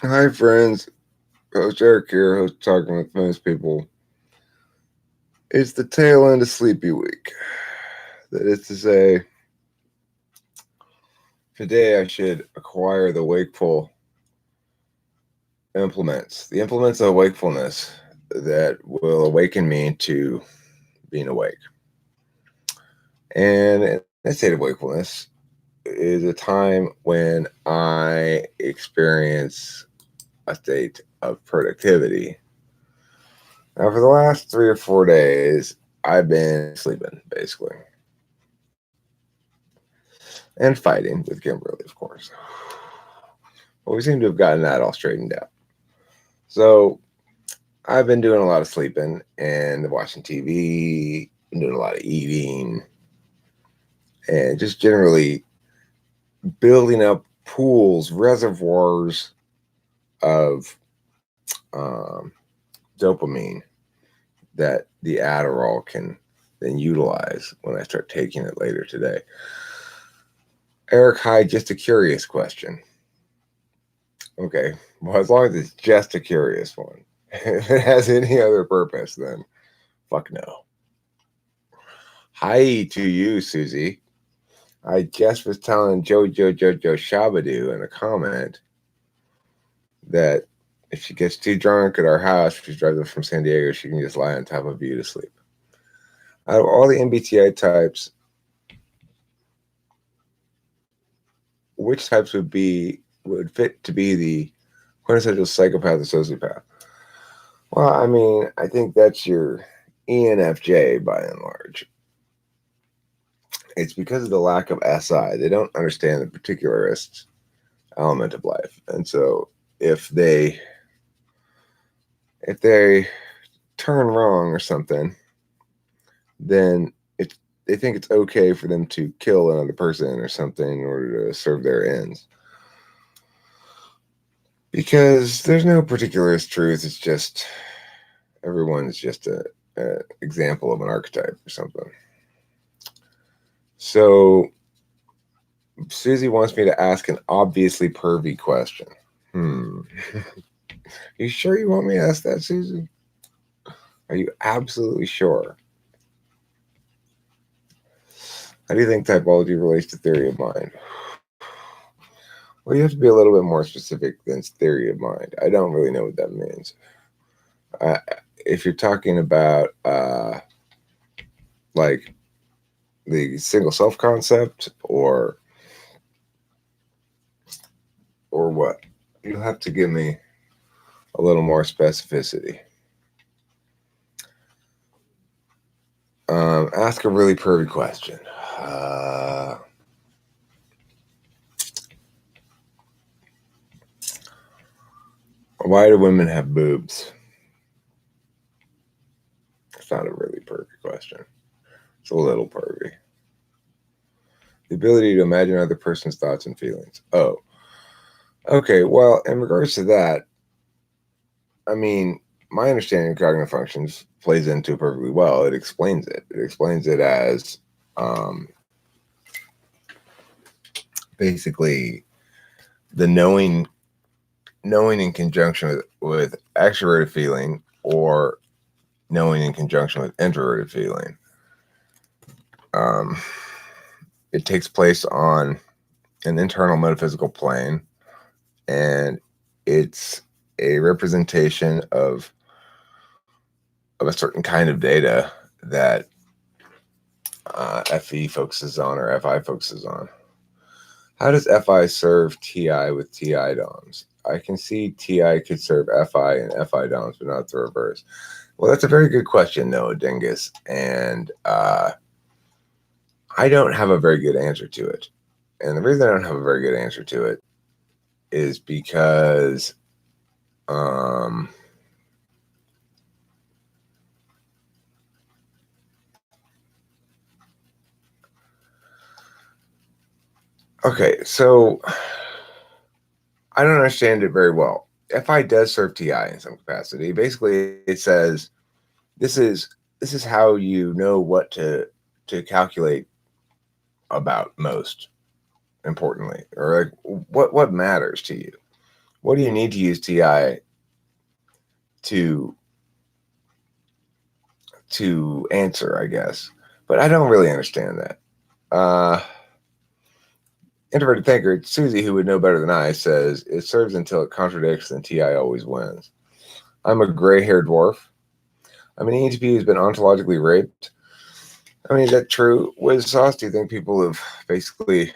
Hi, friends. Host Eric here, host Talking with Most People. It's the tail end of Sleepy Week. That is to say, today I should acquire the wakeful implements, the implements of wakefulness that will awaken me to being awake. And in that state of wakefulness is a time when I experience a state of productivity. Now, for the last 3 or 4 days, I've been sleeping, basically, and fighting with Kimberly, of course. But we seem to have gotten that all straightened out. So I've been doing a lot of sleeping and watching TV, been doing a lot of eating, and just generally building up pools, reservoirs of um, dopamine that the Adderall can then utilize when I start taking it later today. Eric, hi, just a curious question. Okay, well, as long as it's just a curious one. If it has any other purpose, then fuck no. Hi to you, Susie. I just was telling Jojo Shabadoo in a comment that if she gets too drunk at our house, if she's driving from San Diego, she can just lie on top of you to sleep. Out of all the MBTI types, which types would fit to be the quintessential psychopath or sociopath? Well, I mean, I think that's your ENFJ by and large. It's because of the lack of SI. They don't understand the particularist element of life. And so if they if they turn wrong or something, then they think it's okay for them to kill another person or something in order to serve their ends. Because there's no particularist truth. It's just everyone's just a example of an archetype or something. So Susie wants me to ask an obviously pervy question. You sure you want me to ask that, Susie? Are you absolutely sure? How do you think typology relates to theory of mind? Well, you have to be a little bit more specific than theory of mind. I don't really know what that means. If you're talking about like the single self concept or what, you'll have to give me a little more specificity. Ask a really pervy question. Why do women have boobs? It's not a really pervy question. It's a little pervy. The ability to imagine other person's thoughts and feelings. Oh, okay. Well, in regards to that, I mean, my understanding of cognitive functions plays into it perfectly well. It explains it. It explains it as um, basically the knowing in conjunction with extroverted feeling or knowing in conjunction with introverted feeling. Um, it takes place on an internal metaphysical plane, and it's a representation of a certain kind of data that FE focuses on or FI focuses on. How does FI serve TI with TI DOMs? I can see TI could serve FI and FI DOMs, but not the reverse. Well, that's a very good question, Noah Dingus, and I don't have a very good answer to it. And the reason I don't have a very good answer to it is because okay, so I don't understand it very well. FI does serve TI in some capacity. Basically, it says this is this is how you know what to calculate about most importantly, or like what matters to you. what do you need to use TI to answer, I guess. But I don't really understand that. Introverted thinker Susie, who would know better than I, says it serves until it contradicts, and TI always wins. I'm a gray-haired dwarf. I'm an ENTP who's been ontologically raped. I mean, is that true? Wiz Sauce, do you think people have basically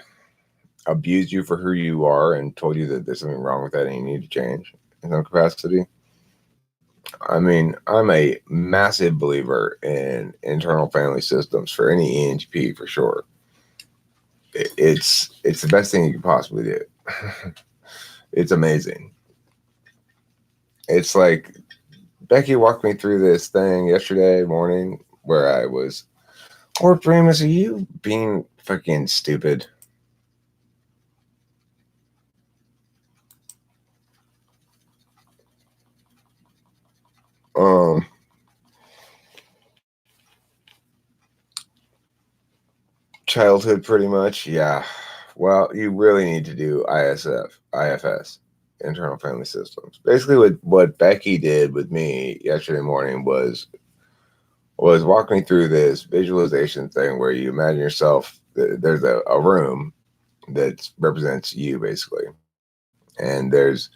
abused you for who you are and told you that there's something wrong with that and you need to change in some capacity? I mean, I'm a massive believer in internal family systems for any ENTP for sure. It's the best thing you could possibly do. It's amazing. It's like Becky walked me through this thing yesterday morning where I was, or Primus, are you being fucking stupid? Childhood, pretty much, yeah. Well, you really need to do IFS, internal family systems. Basically, what Becky did with me yesterday morning was walk me through this visualization thing where you imagine yourself. There's a room that represents you, basically, and there's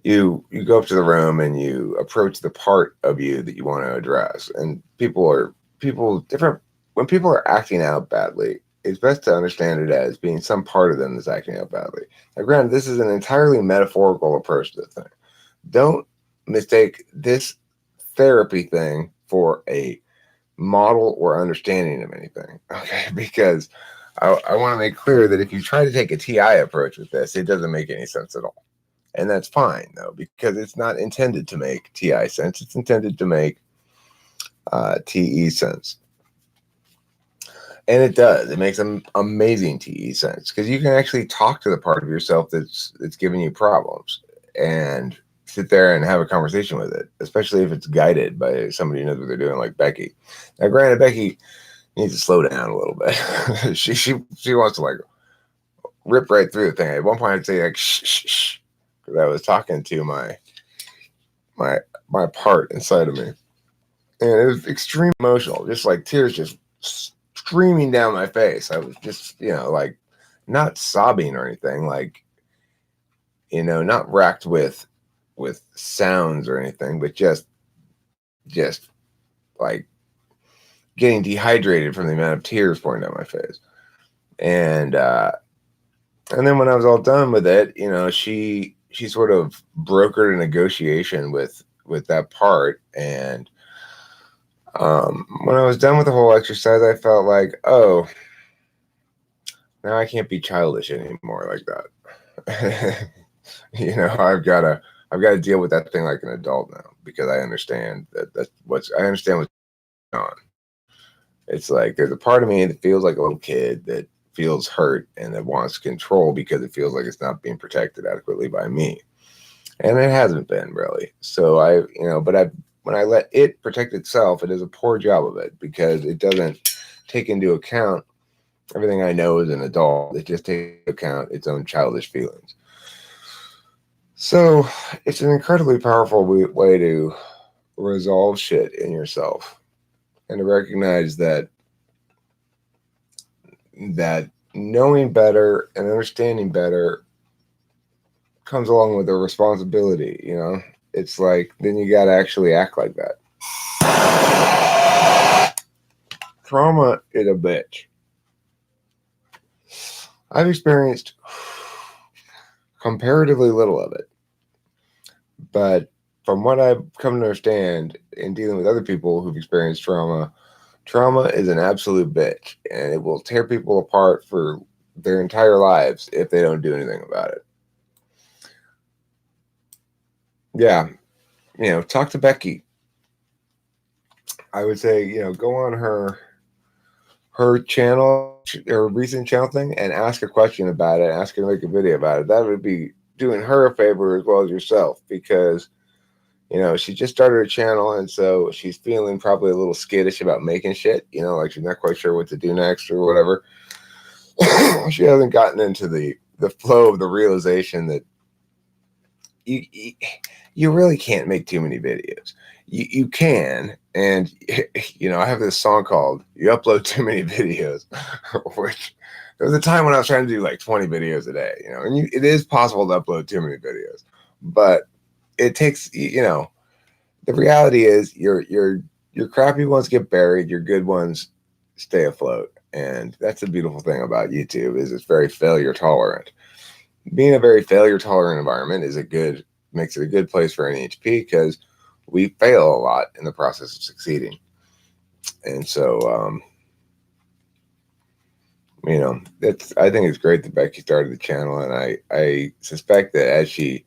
you go up to the room and you approach the part of you that you want to address. And people different when people are acting out badly, it's best to understand it as being some part of them that's acting out badly. Now, granted, this is an entirely metaphorical approach to the thing. Don't mistake this therapy thing for a model or understanding of anything, okay? Because I want to make clear that if you try to take a TI approach with this, it doesn't make any sense at all. And that's fine, though, because it's not intended to make TI sense. It's intended to make TE sense. And it does. It makes an amazing TE sense because you can actually talk to the part of yourself that's giving you problems and sit there and have a conversation with it, especially if it's guided by somebody who knows what they're doing, like Becky. Now, granted, Becky needs to slow down a little bit. she wants to like rip right through the thing. At one point, I'd say like shh, shh, shh, because I was talking to my part inside of me, and it was extremely emotional, just like tears just streaming down my face. I was just, like not sobbing or anything, like, not racked with sounds or anything, but just like getting dehydrated from the amount of tears pouring down my face. And then when I was all done with it, she sort of brokered a negotiation with that part. And when I was done with the whole exercise, I felt like, oh, now I can't be childish anymore like that. I've got to deal with that thing like an adult now, because I understand what's going on. It's like there's a part of me that feels like a little kid that feels hurt and that wants control because it feels like it's not being protected adequately by me. And it hasn't been really. So when I let it protect itself, it does a poor job of it because it doesn't take into account everything I know as an adult. It just takes into account its own childish feelings. So it's an incredibly powerful way to resolve shit in yourself and to recognize that knowing better and understanding better comes along with a responsibility. It's like, then you got to actually act like that. Trauma is a bitch. I've experienced comparatively little of it, but from what I've come to understand in dealing with other people who've experienced trauma is an absolute bitch, and it will tear people apart for their entire lives if they don't do anything about it. Yeah, talk to Becky. I would say, go on her channel, her recent channel thing, and ask a question about it. Ask her to make a video about it. That would be doing her a favor as well as yourself, because she just started a channel, and so she's feeling probably a little skittish about making shit. Like she's not quite sure what to do next or whatever. She hasn't gotten into the flow of the realization that you really can't make too many videos. You can, and I have this song called "You Upload Too Many Videos," which there was a time when I was trying to do like 20 videos a day. And it is possible to upload too many videos, but it takes the reality is your crappy ones get buried, your good ones stay afloat, and that's the beautiful thing about YouTube is it's very failure tolerant. Being a very failure tolerant environment makes it a good place for NHP because we fail a lot in the process of succeeding. And so, I think it's great that Becky started the channel, and I suspect that as she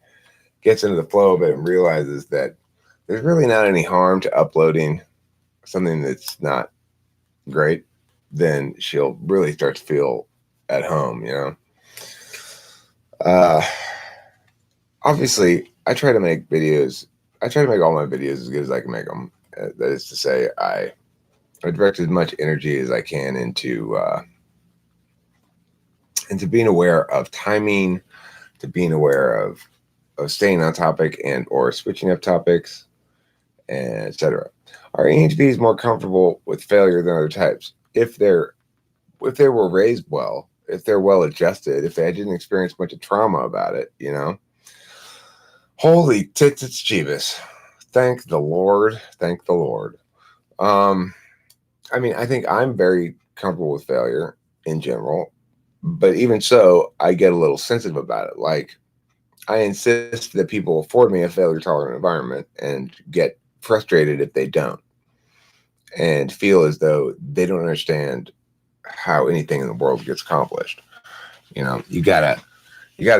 gets into the flow of it and realizes that there's really not any harm to uploading something that's not great, then she'll really start to feel at home, Obviously, I try to make all my videos as good as I can make them. That is to say, I direct as much energy as I can into being aware of timing, to being aware of staying on topic and or switching up topics, and etc. Our EHP is more comfortable with failure than other types. If they were raised well, if they're well adjusted, if they didn't experience much of trauma about it, Holy tits, it's Jeebus. Thank the Lord. Thank the Lord. I think I'm very comfortable with failure in general, but even so, I get a little sensitive about it. Like, I insist that people afford me a failure tolerant environment and get frustrated if they don't, and feel as though they don't understand how anything in the world gets accomplished. You gotta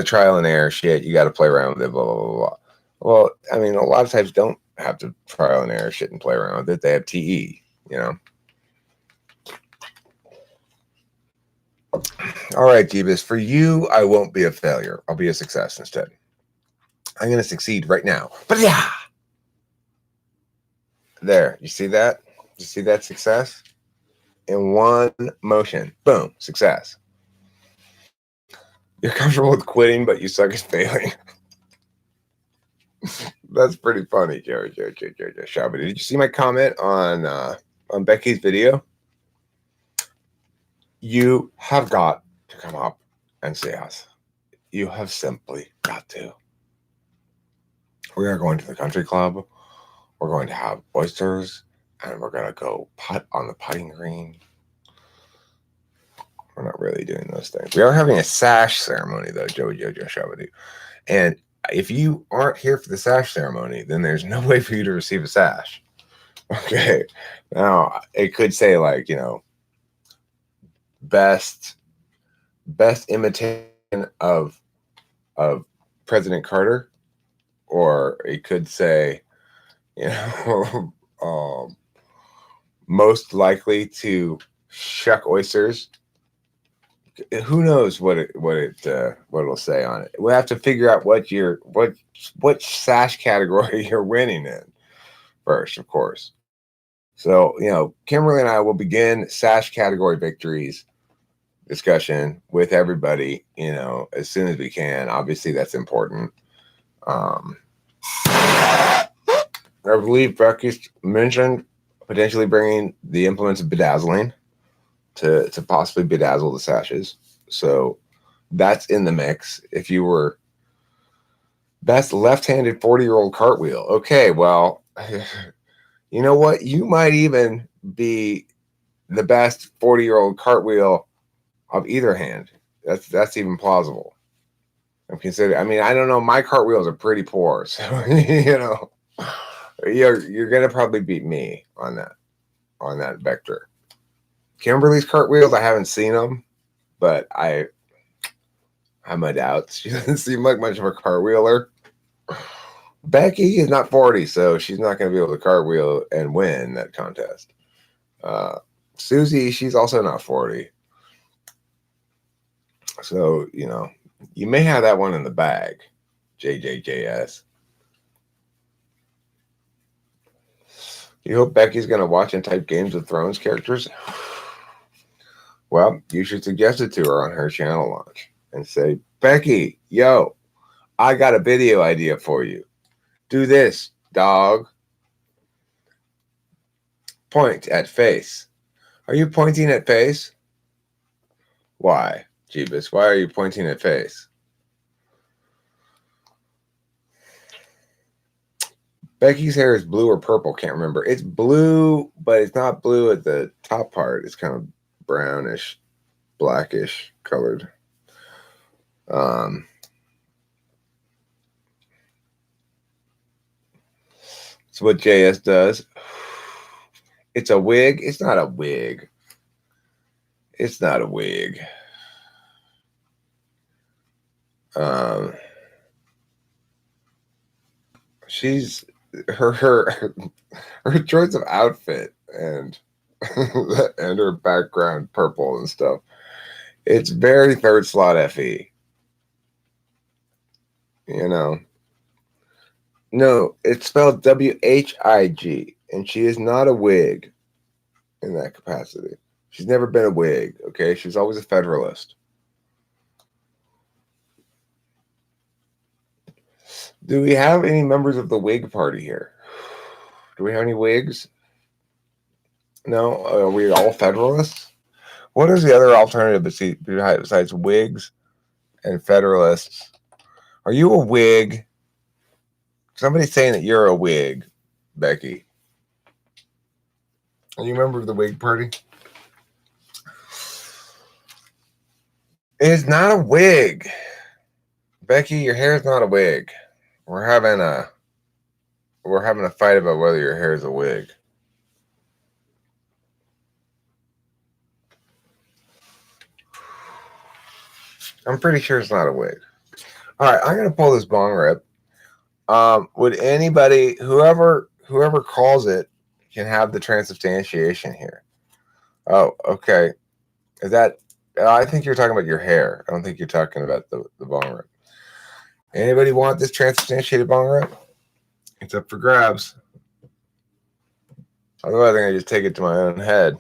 trial and error shit. You gotta play around with it, blah, blah, blah, blah. Well, a lot of types don't have to trial and error shit and play around with it. They have TE, All right, Jeebus, for you, I won't be a failure. I'll be a success instead. I'm going to succeed right now. But yeah. There, you see that? You see that success? In one motion. Boom, success. You're comfortable with quitting, but you suck at failing. That's pretty funny, Joe. Shabba. Did you see my comment on Becky's video? You have got to come up and see us. You have simply got to. We are going to the country club. We're going to have oysters, and we're going to go putt on the putting green. We're not really doing those things. We are having a sash ceremony, though, Joey Jojo Shabadoo. And if you aren't here for the sash ceremony, then there's no way for you to receive a sash. Okay. Now, it could say, like, best imitation of President Carter, or it could say, most likely to shuck oysters. Who knows what it'll say on it? We'll have to figure out what sash category you're winning in first, of course. So, Kimberly and I will begin sash category victories discussion with everybody, as soon as we can. Obviously, that's important. I believe Becky's mentioned potentially bringing the implements of bedazzling to possibly bedazzle the sashes. So that's in the mix. If you were best left-handed 40-year-old cartwheel, okay, well, you know what? You might even be the best 40-year-old cartwheel of either hand. That's even plausible. I'm considering. I don't know. My cartwheels are pretty poor, so you're gonna probably beat me on that vector. Kimberly's cartwheels, I haven't seen them, but I have my doubts. She doesn't seem like much of a cartwheeler. Becky is not 40, so she's not going to be able to cartwheel and win that contest. Susie, she's also not 40. So, you may have that one in the bag, JJJS. You hope Becky's going to watch and type Games of Thrones characters? Well, you should suggest it to her on her channel launch and say, Becky, yo, I got a video idea for you. Do this, dog. Point at face. Are you pointing at face? Why, Jeebus? Why are you pointing at face? Becky's hair is blue or purple. Can't remember. It's blue, but it's not blue at the top part. It's kind of brownish, blackish colored. It's what JS does. It's a wig. It's not a wig. It's not a wig. She's her choice of outfit and and her background purple and stuff. It's very third slot FE. You know. No, it's spelled WHIG, and she is not a wig in that capacity. She's never been a wig, okay? She's always a Federalist. Do we have any members of the Whig Party here? Do we have any Whigs? No? Are we all Federalists? What is the other alternative besides Whigs and Federalists? Are you a Whig? Somebody's saying that you're a Whig, Becky. Are you a member of the Whig Party? It's not a wig. Becky, your hair is not a wig. We're having a fight about whether your hair is a wig. I'm pretty sure it's not a wig. All right, I'm gonna pull this bong rip. Would anybody, whoever calls it, can have the transubstantiation here? Oh, okay. Is that? I think you're talking about your hair. I don't think you're talking about the bong rip. Anybody want this transubstantiated bong rip? It's up for grabs. Otherwise, I'm gonna just take it to my own head.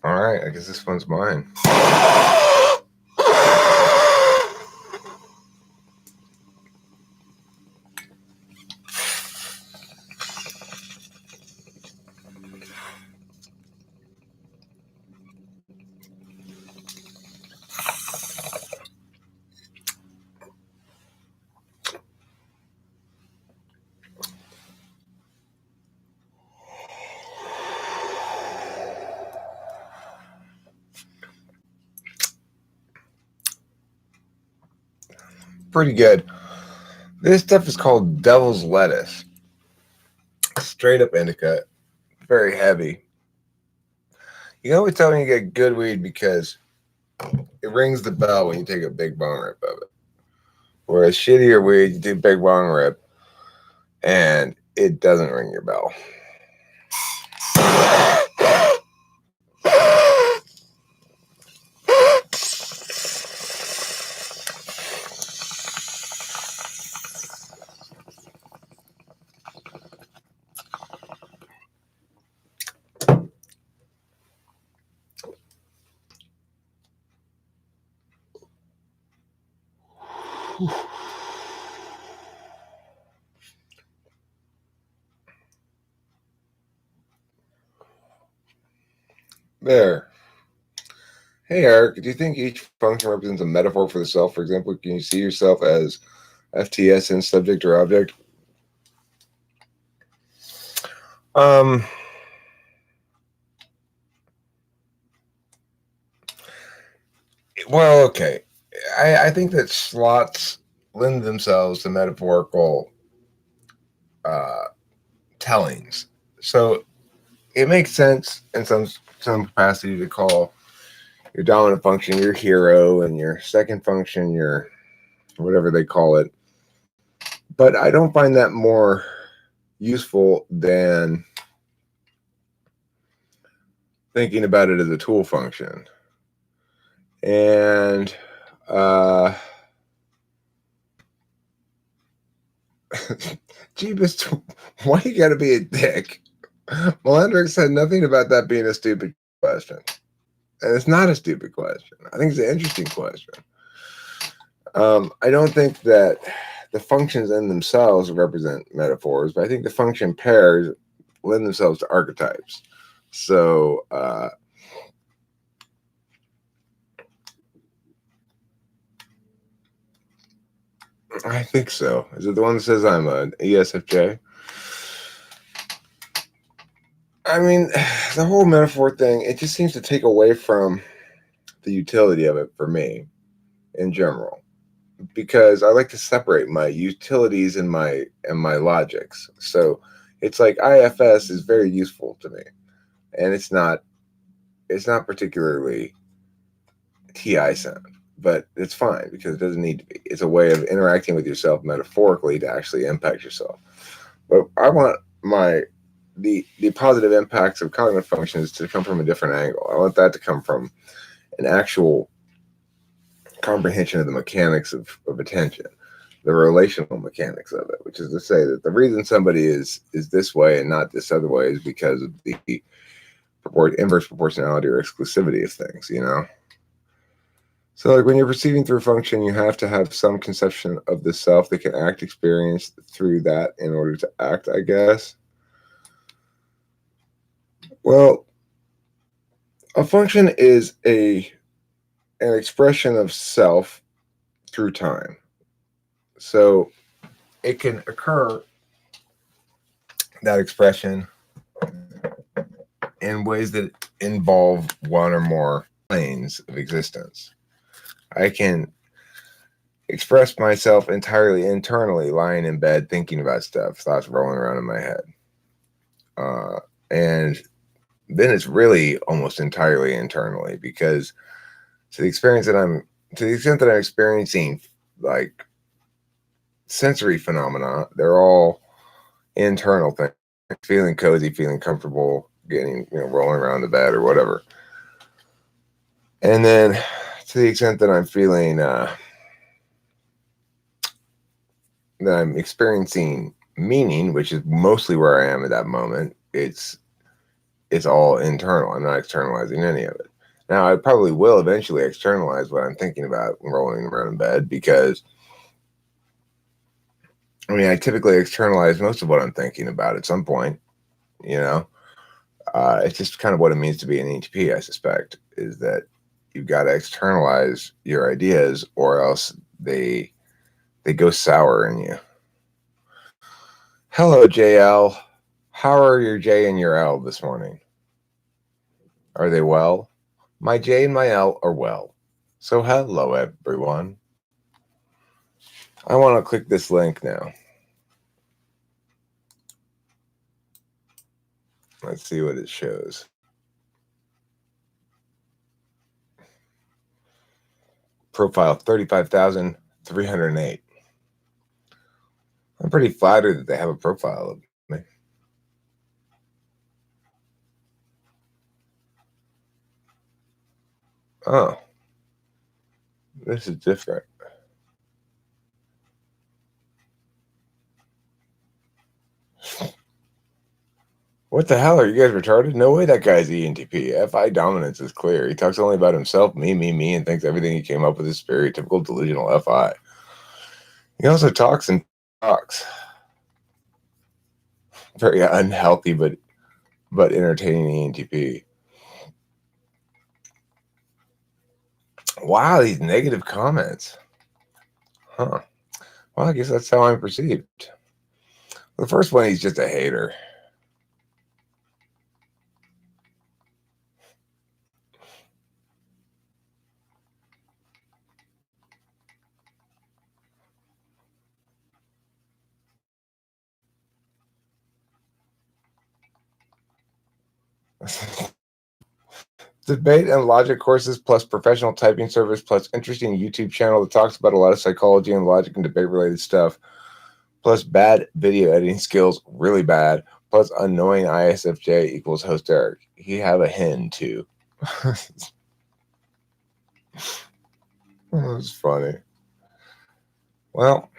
All right, I guess this one's mine. Pretty good. This stuff is called devil's lettuce. Straight up indica. Very heavy. You can always tell when you get good weed because it rings the bell when you take a big bong rip of it. Whereas shittier weed, you do big bong rip and it doesn't ring your bell. There. Hey, Eric, do you think each function represents a metaphor for the self? For example, can you see yourself as FTS in subject or object? Well, okay. I think that slots lend themselves to metaphorical tellings. So it makes sense in some capacity to call your dominant function your hero and your second function your whatever they call it. But I don't find that more useful than thinking about it as a tool function. And Jeebus, why you gotta be a dick? Melandrick said nothing about that being a stupid question. And it's not a stupid question. I think it's an interesting question. I don't think that the functions in themselves represent metaphors, but I think the function pairs lend themselves to archetypes. So I think so. Is it the one that says I'm an ESFJ? I mean, the whole metaphor thing, it just seems to take away from the utility of it for me in general. Because I like to separate my utilities and my logics. So it's like IFS is very useful to me. And it's not particularly TI sound, but it's fine because it doesn't need to be. It's a way of interacting with yourself metaphorically to actually impact yourself. But I want the positive impacts of cognitive functions to come from a different angle. I want that to come from an actual comprehension of the mechanics of attention, the relational mechanics of it, which is to say that the reason somebody is this way and not this other way is because of the inverse proportionality or exclusivity of things, you know? So, like when you're perceiving through function, you have to have some conception of the self that can act experience through that in order to act, I guess. Well, a function is an expression of self through time. So it can occur, that expression, in ways that involve one or more planes of existence. I can express myself entirely internally, lying in bed thinking about stuff, thoughts rolling around in my head. And then it's really almost entirely internally because to the experience that to the extent that I'm experiencing like sensory phenomena, they're all internal things, feeling cozy, feeling comfortable, getting, rolling around the bed or whatever. And then to the extent that I'm feeling, that I'm experiencing meaning, which is mostly where I am at that moment, it's all internal. I'm not externalizing any of it. Now, I probably will eventually externalize what I'm thinking about rolling around in bed because, I typically externalize most of what I'm thinking about at some point, you know? It's just kind of what it means to be an ENTP, I suspect, is that you've got to externalize your ideas or else they go sour in you. Hello, JL. How are your J and your L this morning? Are they well? My J and my L are well. So hello, everyone. I want to click this link now. Let's see what it shows. Profile 35,308. I'm pretty flattered that they have a profile of me. Oh, this is different. What the hell? Are you guys retarded? No way that guy's ENTP. FI dominance is clear. He talks only about himself, me, and thinks everything he came up with is stereotypical delusional FI. He also talks and talks. Very unhealthy but entertaining ENTP. Wow, these negative comments. Huh. Well, I guess that's how I'm perceived. The first one, he's just a hater. Debate and logic courses plus professional typing service plus interesting YouTube channel that talks about a lot of psychology and logic and debate related stuff plus bad video editing skills, really bad, plus annoying ISFJ equals host Eric. He have a hen too. That was funny. Well,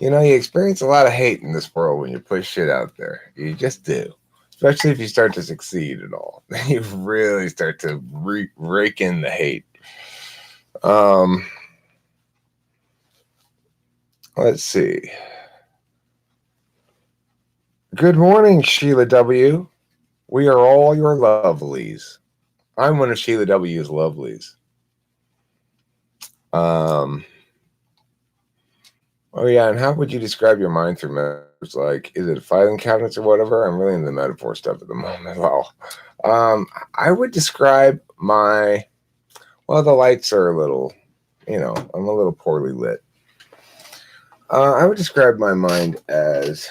you experience a lot of hate in this world when you push shit out there. You just do. Especially if you start to succeed at all. Then you really start to rake in the hate. Let's see. Good morning, Sheila W. We are all your lovelies. I'm one of Sheila W.'s lovelies. Oh yeah, and how would you describe your mind through metaphors? Like, is it filing cabinets or whatever? I'm really into the metaphor stuff at the moment. Well, I would describe the lights are a little, I'm a little poorly lit. I would describe my mind as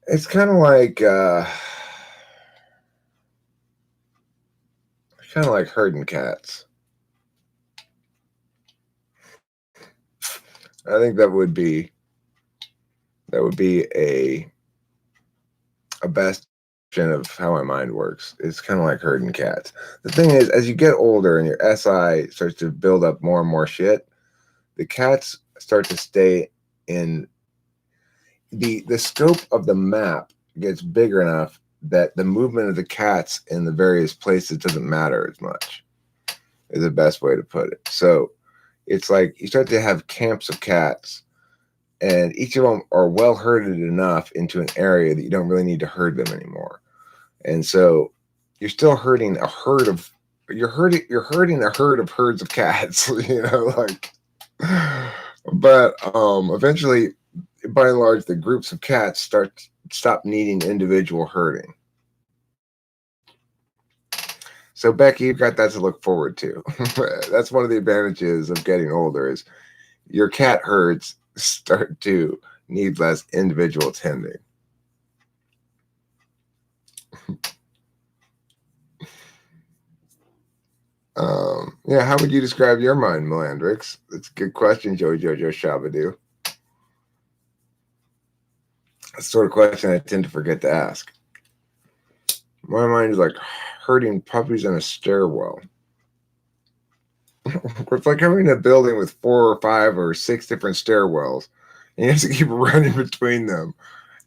it's kind of like herding cats. I think that would be a best of how my mind works. It's kind of like herding cats. The thing is, as you get older and your SI starts to build up more and more shit, the cats start to stay in the scope of the map gets bigger enough that the movement of the cats in the various places doesn't matter as much. Is the best way to put it. So it's like you start to have camps of cats, and each of them are well herded enough into an area that you don't really need to herd them anymore. And so you're still herding a herd of you're herding a herd of herds of cats, like but eventually by and large the groups of cats stop needing individual herding. So Becky, you've got that to look forward to. That's one of the advantages of getting older is your cat herds start to need less individual tending. Yeah, how would you describe your mind, Melandrix? That's a good question, Joey Jojo Shabadoo. That's the sort of question I tend to forget to ask. My mind is like herding puppies in a stairwell. It's like having a building with 4 or 5 or 6 different stairwells, and you have to keep running between them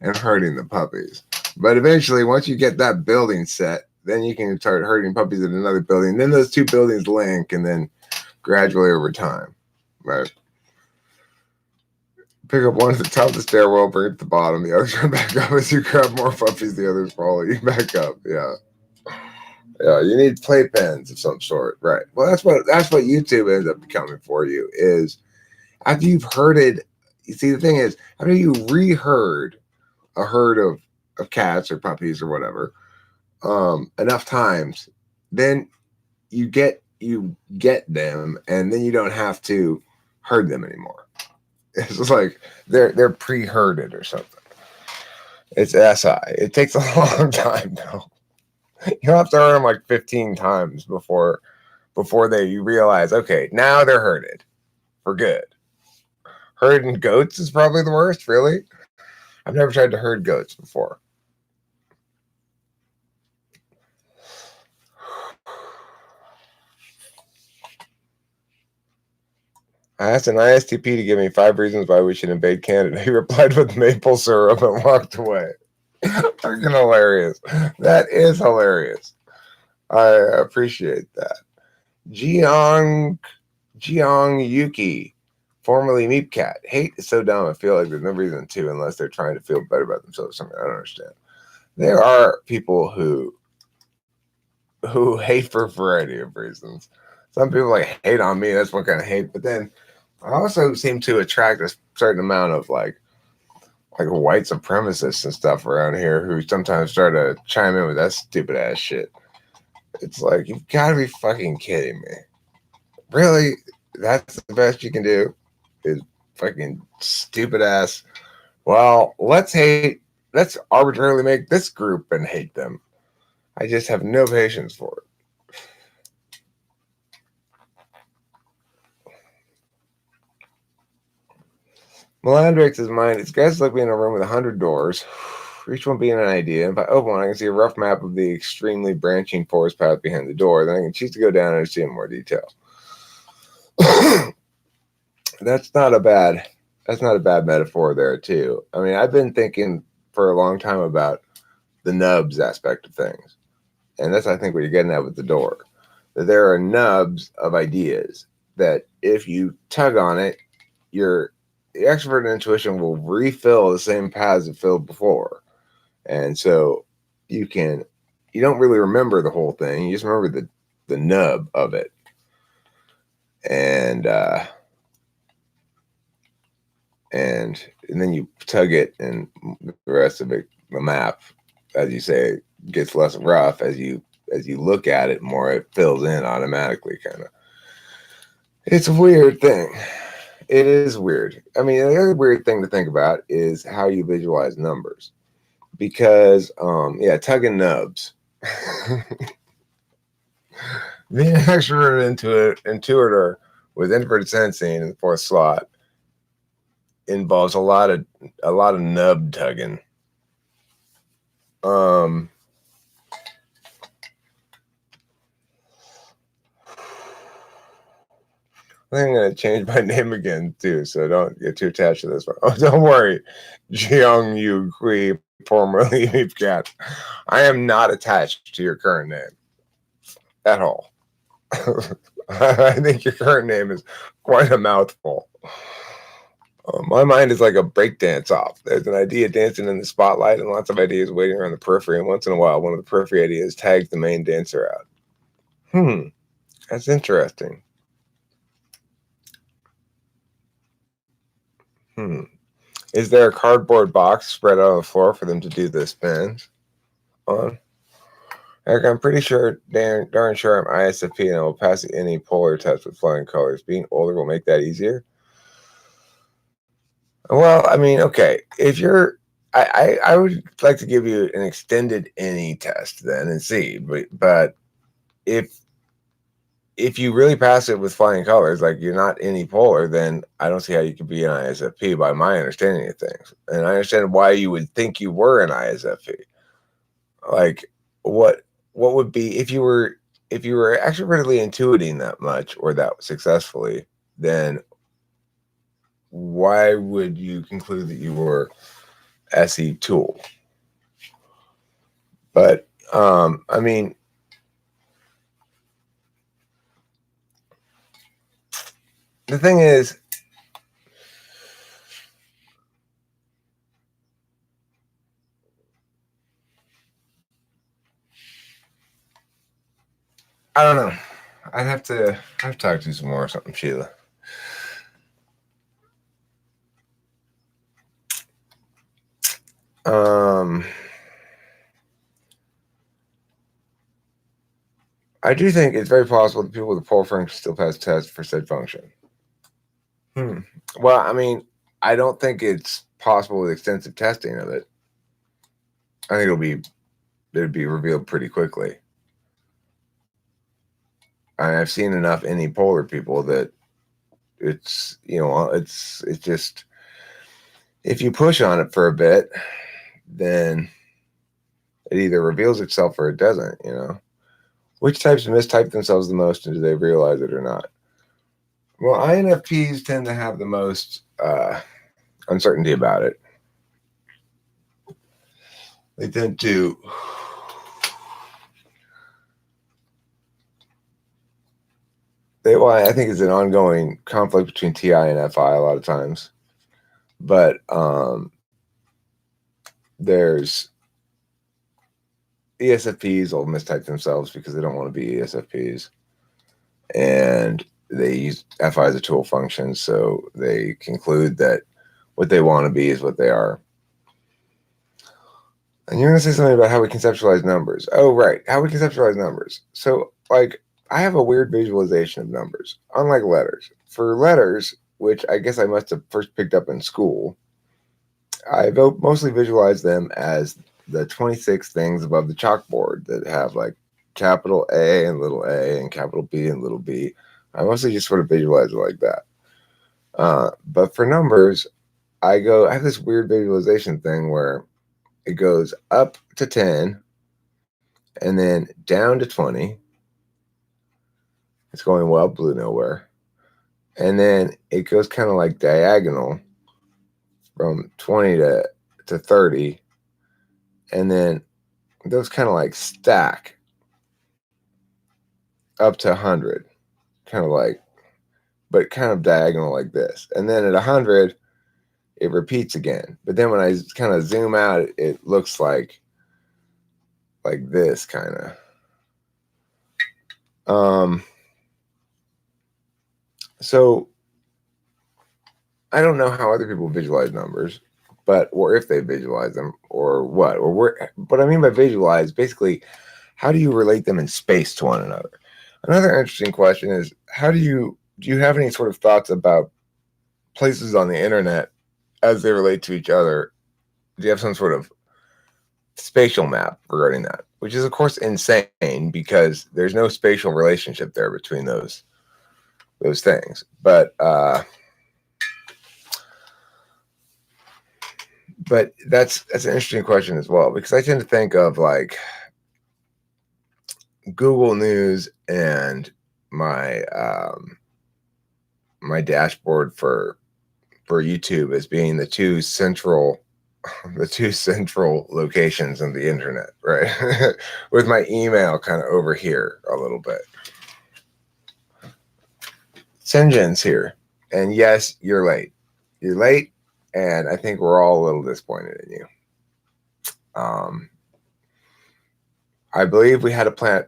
and herding the puppies. But eventually, once you get that building set, then you can start herding puppies in another building. Then those 2 buildings link, and then gradually over time, right? Pick up one at the top of the stairwell, bring it to the bottom. The others come back up as you grab more puppies. The others follow you back up. Yeah. Yeah, you need playpens of some sort, right? Well, that's what YouTube ends up becoming for you. Is after you've herded. You see, the thing is, after you reherd a herd of cats or puppies or whatever, enough times, then you get them, and then you don't have to herd them anymore. It's just like they're pre-herded or something. It's SI. It takes a long time though. You'll have to herd them like 15 times before you realize, okay, now they're herded for good. Herding goats is probably the worst, really. I've never tried to herd goats before. I asked an ISTP to give me 5 reasons why we should invade Canada. He replied with maple syrup and walked away. Fucking hilarious. That is hilarious. I appreciate that. Jiang Yuki, formerly Meepcat. Hate is so dumb. I feel like there's no reason to unless they're trying to feel better about themselves. Something I don't understand. There are people who hate for a variety of reasons. Some people like hate on me. That's one kind of hate. But then I also seem to attract a certain amount of like white supremacists and stuff around here who sometimes try to chime in with that stupid ass shit. It's like, you've got to be fucking kidding me. Really? That's the best you can do? Is fucking stupid ass. Well, let's arbitrarily make this group and hate them. I just have no patience for it. Melandrix's mind, it's guys like being in a room with 100 doors, each one being an idea. And if I open one, I can see a rough map of the extremely branching forest path behind the door. Then I can choose to go down and see in more detail. That's not a bad metaphor there too. I mean, I've been thinking for a long time about the nubs aspect of things. and that's I think what you're getting at with the door. That there are nubs of ideas that if you tug on it, your the extrovert intuition will refill the same paths it filled before, and so you can you don't really remember the whole thing. You just remember the nub of it, and and then you tug it, and the rest of it, the map, as you say, gets less rough as you look at it more. It fills in automatically, kind of. It's a weird thing. It is weird. I mean, the other weird thing to think about is how you visualize numbers, because yeah, tugging nubs. Being an extrovert intuitor with introverted sensing in the fourth slot involves a lot of nub tugging. I think I'm going to change my name again, too, so don't get too attached to this one. Oh, don't worry, Jiang Yu Kui, formerly Eve Cat. I am not attached to your current name at all. I think your current name is quite a mouthful. My mind is like a breakdance off. There's an idea dancing in the spotlight and lots of ideas waiting around the periphery, and once in a while, one of the periphery ideas tags the main dancer out. That's interesting. Is there a cardboard box spread out on the floor for them to do the spins on? Eric, I'm pretty sure, darn sure I'm ISFP and I will pass any polar test with flying colors. Being older will make that easier. Well, I mean, okay, if you're, I would like to give you an extended any test then and see, but if you really pass it with flying colors, like you're not any polar, then I don't see how you could be an ISFP by my understanding of things. And I understand why you would think you were an ISFP. Like what would be if you were extrovertedly intuiting that much or that successfully, then why would you conclude that you were SE tool? But I mean, the thing is, I don't know. I'd have to talk to you some more or something, Sheila. I do think it's very possible that people with a polar function still pass tests for said function. Well, I mean, I don't think it's possible with extensive testing of it. I think it'd be revealed pretty quickly. I've seen enough any polar people that it's just if you push on it for a bit, then it either reveals itself or it doesn't. Which types mistype themselves the most, and do they realize it or not? Well, INFPs tend to have the most uncertainty about it. They tend to I think it's an ongoing conflict between TI and FI a lot of times. But there's ESFPs will mistype themselves because they don't want to be ESFPs. And they use FI as a tool function, so they conclude that what they want to be is what they are. And you're going to say something about how we conceptualize numbers. Oh, right. How we conceptualize numbers. So, like, I have a weird visualization of numbers, unlike letters. For letters, which I guess I must have first picked up in school, I mostly visualize them as the 26 things above the chalkboard that have like capital A and little a and capital B and little b. I mostly just sort of visualize it like that. But for numbers, I have this weird visualization thing where it goes up to 10 and then down to 20. It's going well, blue nowhere. And then it goes kind of like diagonal from 20 to 30. And then those kind of like stack. up to 100, kind of like, but kind of diagonal like this. And then at 100, it repeats again. But then when I kind of zoom out, it looks like this kind of. So I don't know how other people visualize numbers, or if they visualize them, or what, or where. What I mean by visualize, basically, how do you relate them in space to one another? Another interesting question is, do you have any sort of thoughts about places on the internet as they relate to each other? Do you have some sort of spatial map regarding that? Which is, of course, insane because there's no spatial relationship there between those things. But that's an interesting question as well, because I tend to think of like Google News and my my dashboard for YouTube as being the two central locations of the internet, right? With my email kind of over here a little bit. Sinjin's here, and yes, you're late. You're late, and I think we're all a little disappointed in you. I believe we had a plan.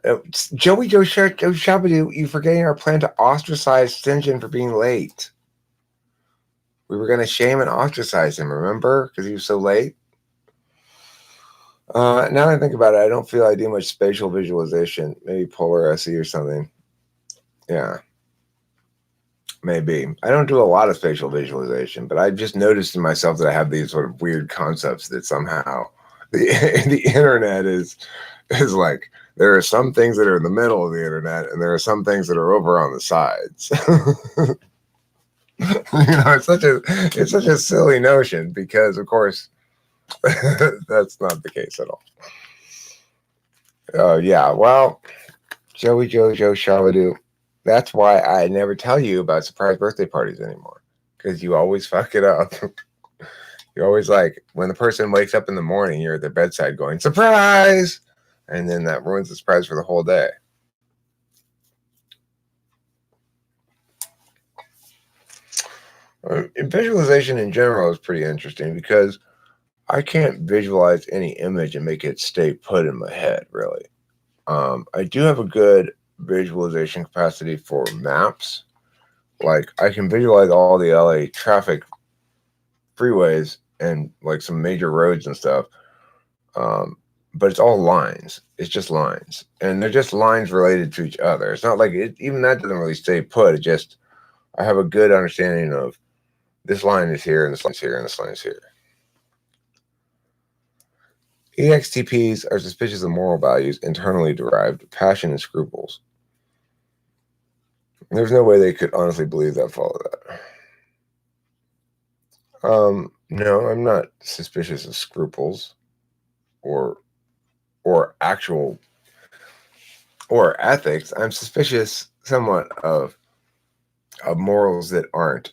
Joey Joe Shabadoo, you forgetting our plan to ostracize Sinjin for being late. We were going to shame and ostracize him, remember? Because he was so late. Now that I think about it, I don't feel I do much spatial visualization. Maybe Polar SE or something. Yeah. Maybe. I don't do a lot of spatial visualization, but I've just noticed in myself that I have these sort of weird concepts that somehow the internet is like, there are some things that are in the middle of the internet and there are some things that are over on the sides. It's such a silly notion because, of course, that's not the case at all. Yeah, well, Joey Jojo Shabadoo, that's why I never tell you about surprise birthday parties anymore, because you always fuck it up. You're always like, when the person wakes up in the morning, you're at their bedside going, surprise! And then that ruins the surprise for the whole day. Visualization in general is pretty interesting because I can't visualize any image and make it stay put in my head, really. I do have a good visualization capacity for maps. Like, I can visualize all the LA traffic freeways and like some major roads and stuff. But it's all lines. It's just lines. And they're just lines related to each other. It's not like even that doesn't really stay put. It just, I have a good understanding of this line is here and this line is here and this line is here. EXTPs are suspicious of moral values, internally derived, passion, and scruples. There's no way they could honestly believe that, follow that. No, I'm not suspicious of scruples or actual or ethics. I'm suspicious somewhat of morals that aren't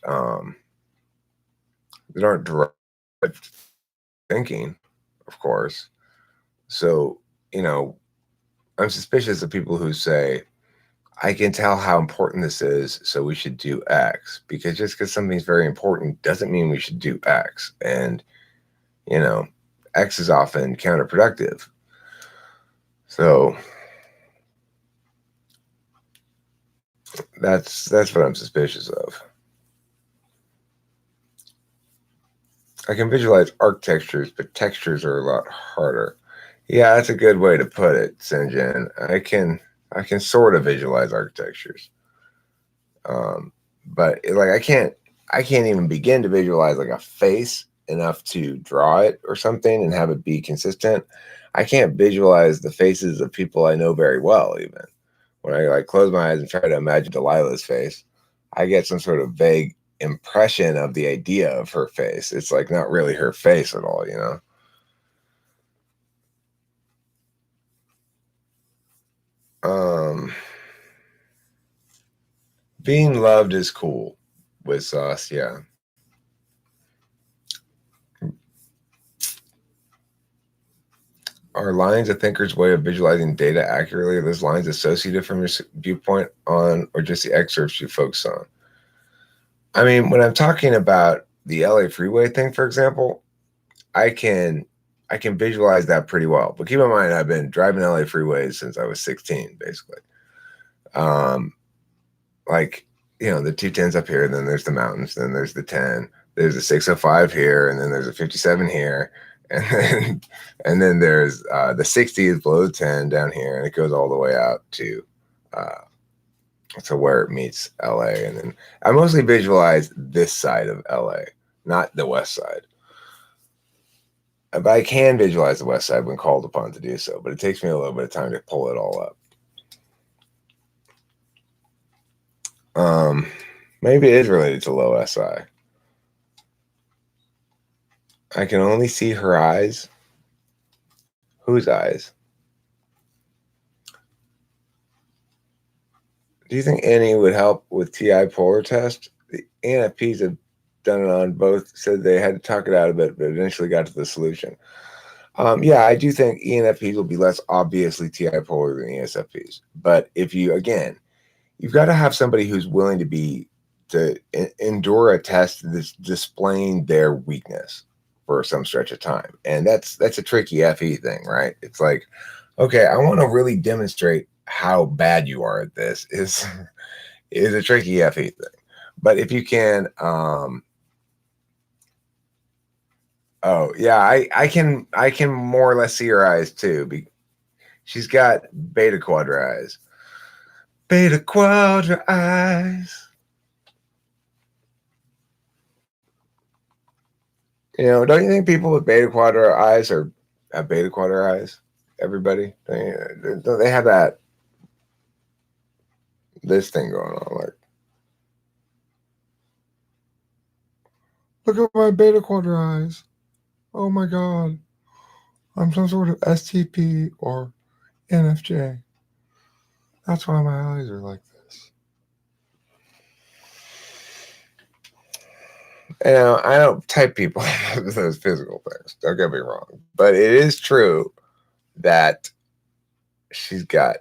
derived thinking, of course. So, I'm suspicious of people who say, I can tell how important this is, so we should do X. Because just because something's very important doesn't mean we should do X. And, X is often counterproductive. So that's what I'm suspicious of. I can visualize architectures, but textures are a lot harder. Yeah, that's a good way to put it, Sinjin. I can sort of visualize architectures. But I can't even begin to visualize like a face enough to draw it or something and have it be consistent. I can't visualize the faces of people I know very well. Even when I close my eyes and try to imagine Delilah's face, I get some sort of vague impression of the idea of her face. It's like not really her face at all, Being loved is cool with Sauce, yeah. Are lines a thinker's way of visualizing data accurately? Are those lines associated from your viewpoint on, or just the excerpts you focus on? I mean, when I'm talking about the LA freeway thing, for example, I can I can visualize that pretty well. But keep in mind, I've been driving LA freeways since I was 16, basically. Um, like, the 210's up here, then there's the mountains, then there's the 10, there's a 605 here, and then there's a 57 here, and then there's the 60 is below the 10 down here, and it goes all the way out uh, to where it meets LA. And then I mostly visualize this side of LA, not the west side. But I can visualize the west side when called upon to do so, but it takes me a little bit of time to pull it all up. Maybe it is related to low SI. I can only see her eyes. Whose eyes? Do you think any would help with TI polar test? The ENFPs have done it on both, said they had to talk it out a bit, but eventually got to the solution. Yeah, I do think ENFPs will be less obviously TI polar than ESFPs. But if you've got to have somebody who's willing to endure a test that's displaying their weakness for some stretch of time. And that's a tricky FE thing, right? It's like, okay, I want to really demonstrate how bad you are at this is a tricky FE thing. But if you can, oh yeah, I can more or less see her eyes too. She's got beta quadra eyes. Beta quadra eyes. Don't you think people with beta quadra eyes have beta quadra eyes? Everybody, they have this thing going on. Like, look at my beta quadra eyes. Oh my god, I'm some sort of STP or NFJ. That's why my eyes are like this. I don't type people those physical things. Don't get me wrong, but it is true that she's got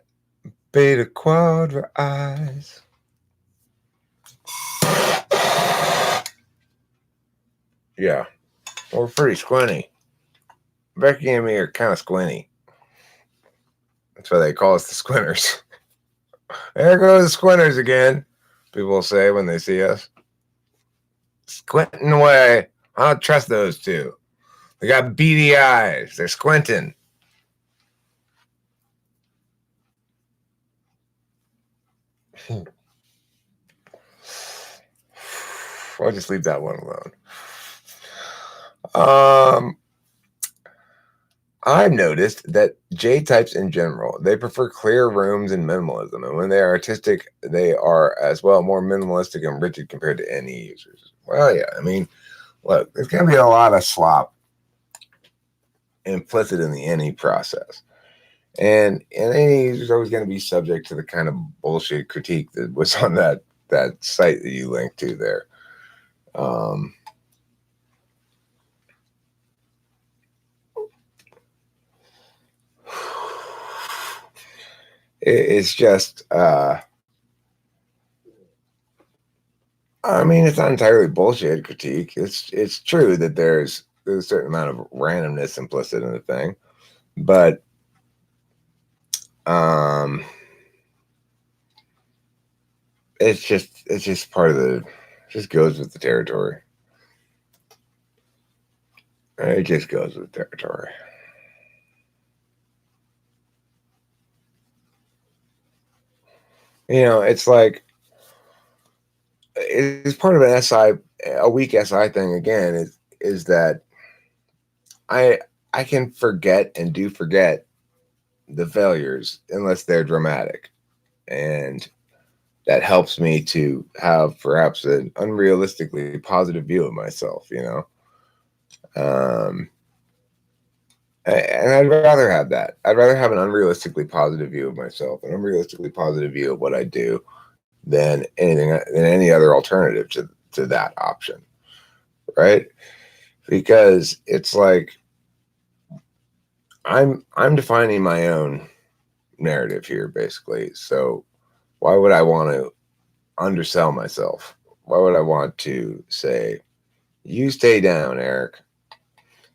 beta quadra eyes. Yeah, we're pretty squinty. Becky and me are kind of squinty. That's why they call us the squinters. There goes the squinters again, people will say when they see us. Squinting away. I don't trust those two. They got beady eyes. They're squinting. I'll just leave that one alone. I've noticed that J types in general, they prefer clear rooms and minimalism. And when they are artistic, they are as well more minimalistic and rigid compared to NE users. Well, yeah, I mean, look, there's going to be a lot of slop implicit in the NE process. And NE user is always going to be subject to the kind of bullshit critique that was on that site that you linked to there. It's just, I mean, it's not entirely bullshit critique. It's true that there's a certain amount of randomness implicit in the thing, but it's just part of it just goes with the territory. It just goes with the territory. It's like it's part of an a weak SI thing again, is that I can forget and do forget the failures unless they're dramatic. And that helps me to have perhaps an unrealistically positive view of myself, and I'd rather have that. I'd rather have an unrealistically positive view of myself, an unrealistically positive view of what I do, than any other alternative to that option, right? Because it's like I'm defining my own narrative here, basically. So why would I want to undersell myself? Why would I want to say, you stay down, Eric?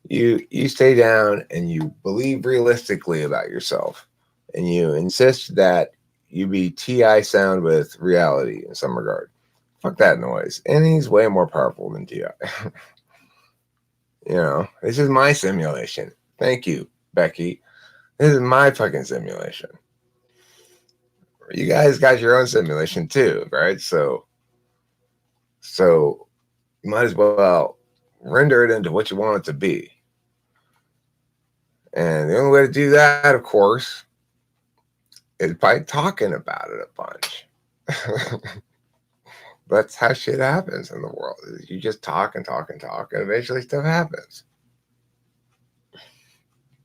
You stay down and you believe realistically about yourself, and you insist that you be TI sound with reality in some regard. Fuck that noise. And he's way more powerful than TI. This is my simulation. Thank you, Becky. This is my fucking simulation. You guys got your own simulation too, right? So you might as well render it into what you want it to be. And the only way to do that, of course, is by talking about it a bunch. That's how shit happens in the world. You just talk and talk and talk, and eventually stuff happens.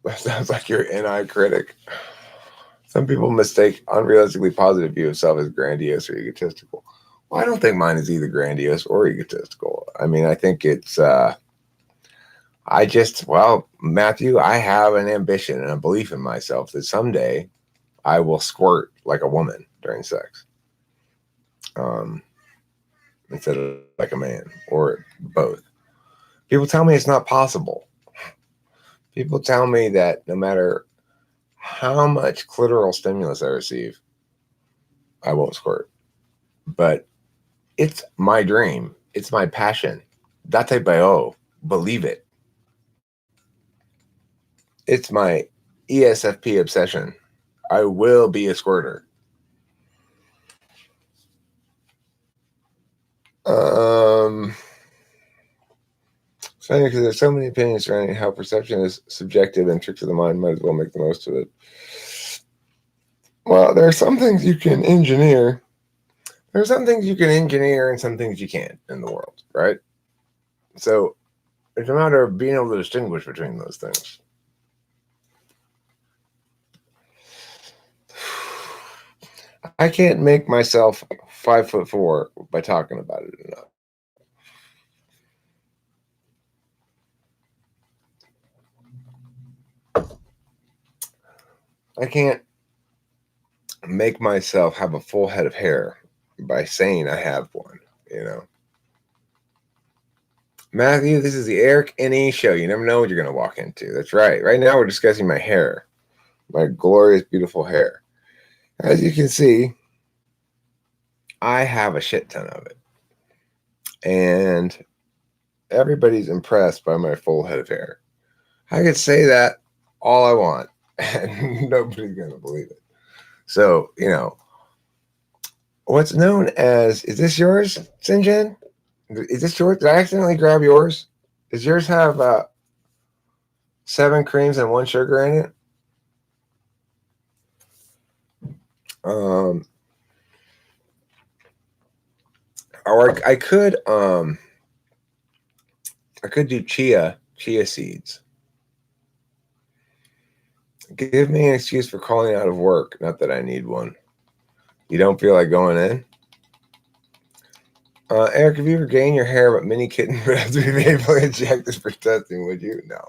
That sounds like your NI critic. Some people mistake unrealistically positive view of self as grandiose or egotistical. Well, I don't think mine is either grandiose or egotistical. I mean, I think it's, Matthew, I have an ambition and a belief in myself that someday I will squirt like a woman during sex. Instead of like a man, or both. People tell me it's not possible. People tell me that no matter how much clitoral stimulus I receive, I won't squirt. But it's my dream. It's my passion. Date bio. Believe it. It's my ESFP obsession. I will be a squirter. Because there's so many opinions surrounding how perception is subjective and tricks of the mind, might as well make the most of it. Well, there are some things you can engineer. There are some things you can engineer and some things you can't in the world, right? So it's a matter of being able to distinguish between those things. I can't make myself 5'4" by talking about it enough. I can't make myself have a full head of hair by saying I have one, Matthew, this is the Eric NE show. You never know what you're going to walk into. That's right. Right now we're discussing my hair, my glorious, beautiful hair. As you can see, I have a shit ton of it. And everybody's impressed by my full head of hair. I could say that all I want, and nobody's going to believe it. So, what's known as, is this yours, Sinjin? Is this yours? Did I accidentally grab yours? Does yours have 7 creams and 1 sugar in it? Or I could do chia seeds. Give me an excuse for calling out of work. Not that I need one. You don't feel like going in? Eric, have you ever gained your hair but mini kitten would have to be manually injected for testing, would you? No.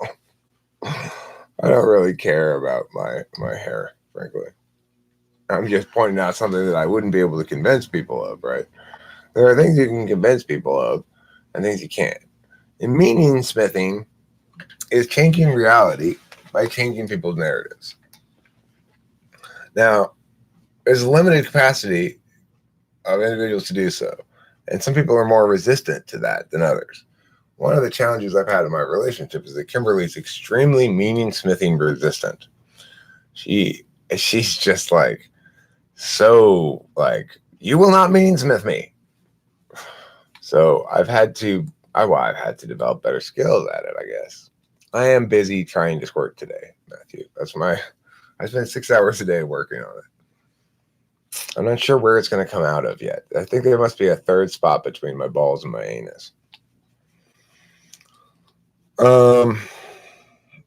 I don't really care about my hair, frankly. I'm just pointing out something that I wouldn't be able to convince people of, right? There are things you can convince people of and things you can't. And meaning smithing is changing reality by changing people's narratives. Now, there's a limited capacity of individuals to do so. And some people are more resistant to that than others. One of the challenges I've had in my relationship is that Kimberly's extremely meaning smithing resistant. She's just like, so like, you will not meaning smith me. So I've had to develop better skills at it, I guess. I am busy trying to squirt today, Matthew. I spent 6 hours a day working on it. I'm not sure where it's going to come out of yet. I think there must be a third spot between my balls and my anus. Oh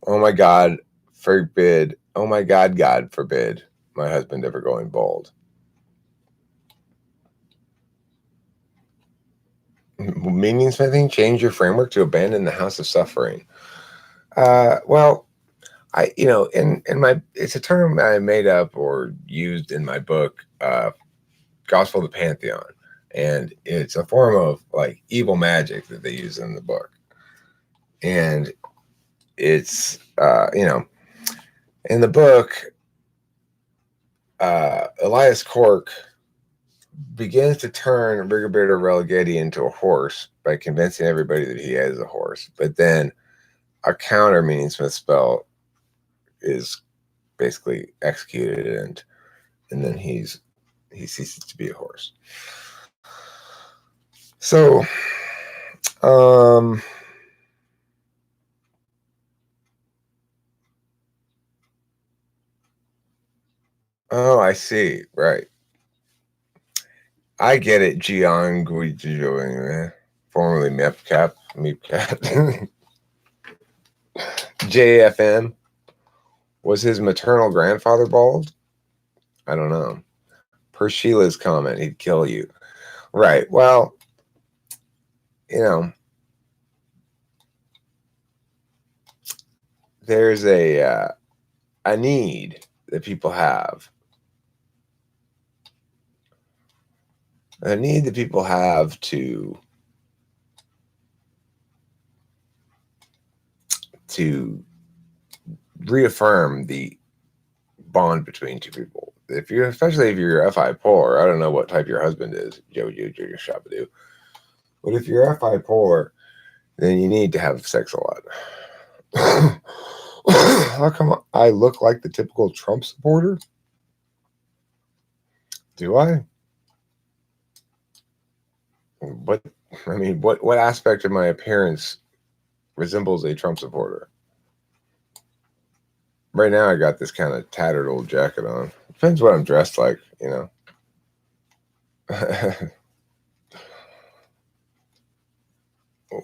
my God forbid. Oh my God, God forbid my husband ever going bald. Meaning something? Change your framework to abandon the house of suffering. Well, in my, it's a term I made up or used in my book, Gospel of the Pantheon, and it's a form of like evil magic that they use in the book, and it's in the book, Elias Cork begins to turn Rigoberto Relegati into a horse by convincing everybody that he is a horse, but then a counter meaning Smith spell is basically executed, and then he ceases to be a horse. So, um, oh, I see. Right. I get it. Gian Guijo, formerly Meepcap. JFM. Was his maternal grandfather bald? I don't know. Per Sheila's comment, he'd kill you. Right. Well, you know, there's a need that people have. A need that people have to reaffirm the bond between two people. Especially if you're FI polar, I don't know what type your husband is, Jojo Shabadoo. But if you're FI polar, then you need to have sex a lot. How come I look like the typical Trump supporter? Do I? What what aspect of my appearance resembles a Trump supporter? Right now, I got this kind of tattered old jacket on. Depends what I'm dressed like,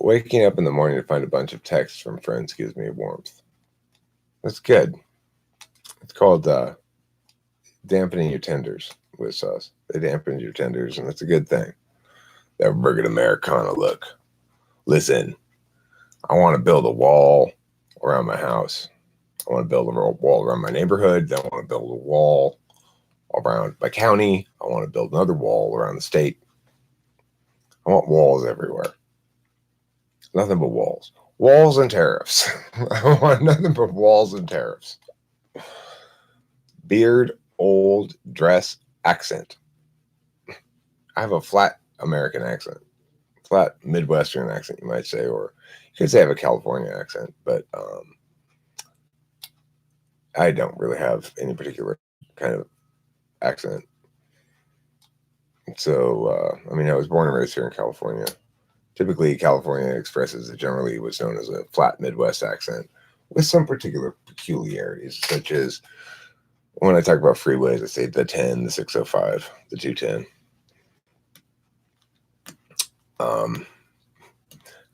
Waking up in the morning to find a bunch of texts from friends gives me warmth. That's good. It's called dampening your tenders with sauce. They dampen your tenders, and that's a good thing. That rugged Americana look. Listen, I want to build a wall around my house. I want to build a wall around my neighborhood. Then I want to build a wall around my county. I want to build another wall around the state. I want walls everywhere. Nothing but walls. Walls and tariffs. I want nothing but walls and tariffs. Beard, old, dress, accent. I have a flat American accent. Flat Midwestern accent, you might say, or you could say I have a California accent, but I don't really have any particular kind of accent. So, I was born and raised here in California. Typically, California expresses generally what's known as a flat Midwest accent with some particular peculiarities, such as when I talk about freeways, I say the 10, the 605, the 210.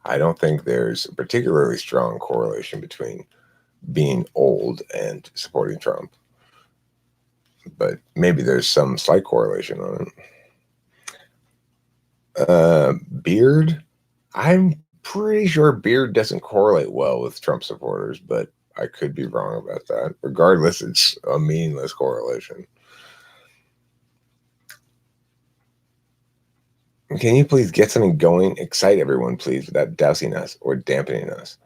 I don't think there's a particularly strong correlation between being old and supporting Trump, but maybe there's some slight correlation on it. Beard, I'm pretty sure beard doesn't correlate well with Trump supporters, but I could be wrong about that. Regardless, it's a meaningless correlation. Can you please get something going? Excite everyone, please, without dousing us or dampening us.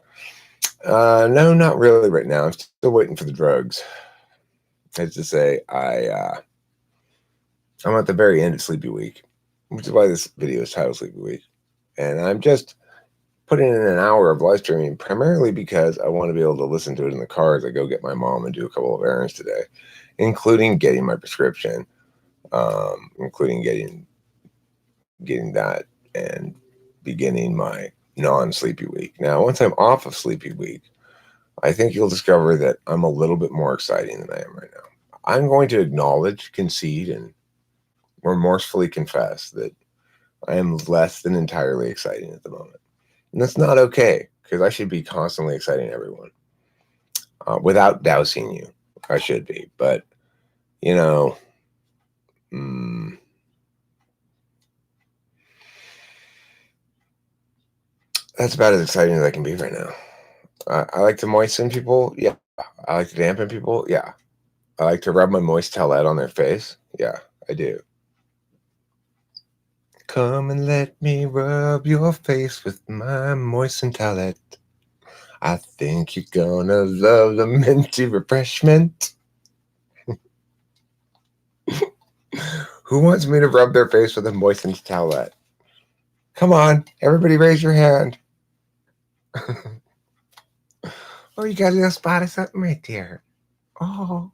No, not really right now. I'm still waiting for the drugs. As to say, I'm at the very end of Sleepy Week, which is why this video is titled Sleepy Week. And I'm just putting in an hour of live streaming primarily because I want to be able to listen to it in the car as I go get my mom and do a couple of errands today, including getting my prescription, including getting that and beginning my non-sleepy week. Now, once I'm off of Sleepy Week, I think you'll discover that I'm a little bit more exciting than I am right now. I'm going to acknowledge, concede, and remorsefully confess that I am less than entirely exciting at the moment. And that's not okay, because I should be constantly exciting everyone. Without dousing you, I should be. But, that's about as exciting as I can be right now. I like to moisten people. Yeah, I like to dampen people. Yeah. I like to rub my moist towelette on their face. Yeah, I do. Come and let me rub your face with my moistened towelette. I think you're gonna love the minty refreshment. Who wants me to rub their face with a moistened towelette? Come on, everybody raise your hand. Oh, you got a little spot of something right there. Oh.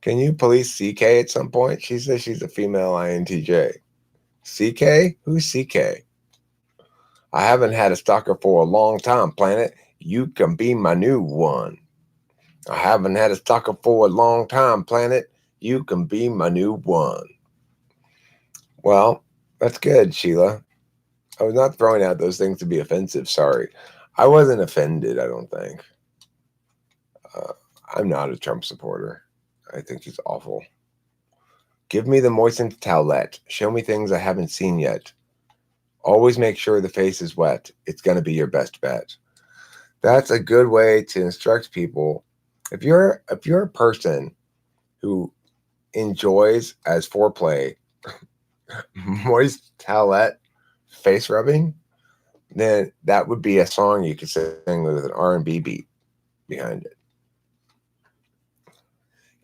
Can you police CK at some point? She says she's a female INTJ. CK? Who's CK? I haven't had a stalker for a long time, Planet. You can be my new one. I haven't had a stalker for a long time, Planet. You can be my new one. Well, that's good, Sheila. I was not throwing out those things to be offensive. Sorry. I wasn't offended, I don't think. I'm not a Trump supporter. I think he's awful. Give me the moistened towelette. Show me things I haven't seen yet. Always make sure the face is wet. It's going to be your best bet. That's a good way to instruct people. If you're a person who enjoys as foreplay moist towelette face rubbing, then that would be a song you could sing with an R&B beat behind it.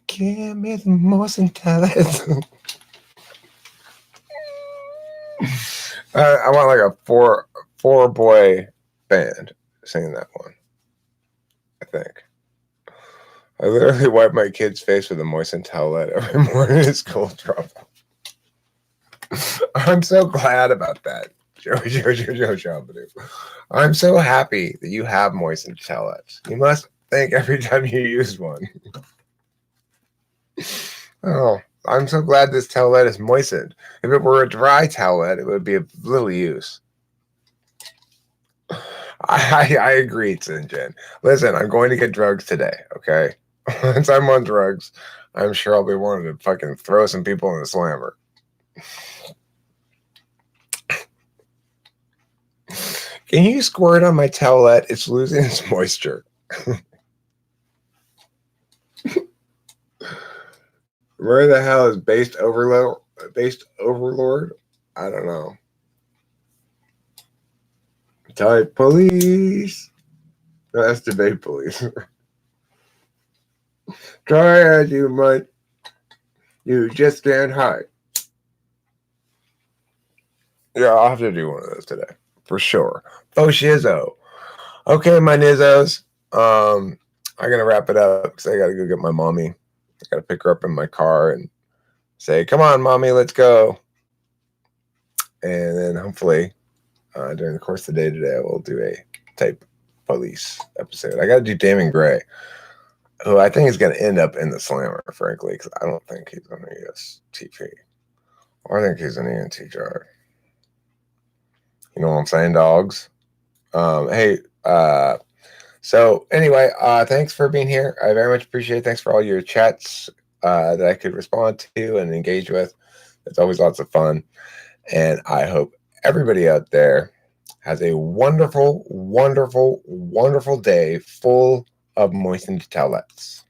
Give me the moistened towelette. I want like a four boy band singing that one. I think. I literally wipe my kid's face with a moistened towelette every morning in school trouble. I'm so glad about that, Joe. I'm so happy that you have moistened towelettes. You must think every time you use one. Oh, I'm so glad this towelette is moistened. If it were a dry towelette, it would be of little use. I agree, Sinjin. Listen, I'm going to get drugs today, okay? Once I'm on drugs, I'm sure I'll be wanting to fucking throw some people in the slammer. Can you squirt on my towelette? It's losing its moisture. Where the hell is based overlord? I don't know. Type police. No, that's debate police. Try as you might, you just can't hide. Yeah, I'll have to do one of those today for sure. Oh, shizzo. Okay, my nizzos. I'm gonna wrap it up because I gotta go get my mommy. I gotta pick her up in my car and say, "Come on, mommy, let's go." And then hopefully, during the course of the day today, I will do a type police episode. I gotta do Damon Gray, who I think is gonna end up in the slammer, frankly, because I don't think he's on the ESTP. Or I think he's an ENTJ. You know what I'm saying, dogs? Hey, so anyway, thanks for being here. I very much appreciate it. Thanks for all your chats that I could respond to and engage with. It's always lots of fun. And I hope everybody out there has a wonderful, wonderful, wonderful day full of moistened towelettes.